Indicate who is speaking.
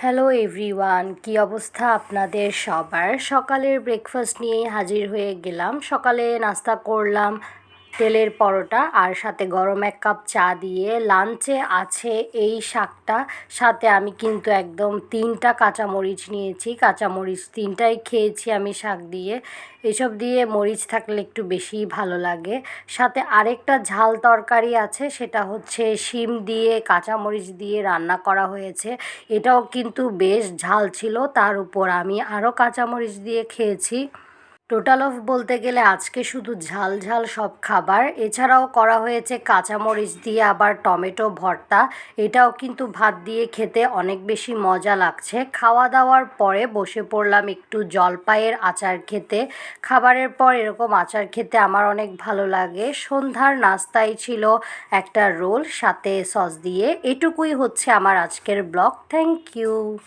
Speaker 1: Hello everyone, কি অবস্থা আপনাদের সবার? সকালের ব্রেকফাস্ট নিয়েই হাজির হয়ে গেলাম। সকালে নাস্তা করলাম তেলের পরোটা আর সাথে গরম এক কাপ চা দিয়ে। লাঞ্চে আছে এই শাকটা, সাথে আমি কিন্তু একদম 3টা কাঁচামরিচ নিয়েছি। কাঁচামরিচ 3টাই খেয়েছি আমি শাক দিয়ে। এসব দিয়ে মরিচ থাকলে একটু বেশিই ভালো লাগে। সাথে আরেকটা ঝাল তরকারি আছে, সেটা হচ্ছে শিম দিয়ে কাঁচামরিচ দিয়ে রান্না করা হয়েছে। এটাও কিন্তু বেশ ঝাল ছিল, তার উপর আমি আরও কাঁচামরিচ দিয়ে খেয়েছি। টোটাল অফ বলতে গেলে আজকে শুধু ঝাল ঝাল সব খাবার। এছাড়াও করা হয়েছে কাঁচামরিচ দিয়ে আবার টমেটো ভর্তা। এটাও কিন্তু ভাত দিয়ে খেতে অনেক বেশি মজা লাগছে। খাওয়া দাওয়ার পরে বসে পড়লাম একটু জলপাইয়ের আচার খেতে। খাবারের পর এরকম আচার খেতে আমার অনেক ভালো লাগে। সন্ধ্যার নাস্তায় ছিল একটা রোল সাথে সস দিয়ে। এটুকুই হচ্ছে আমার আজকের ব্লগ। Thank you.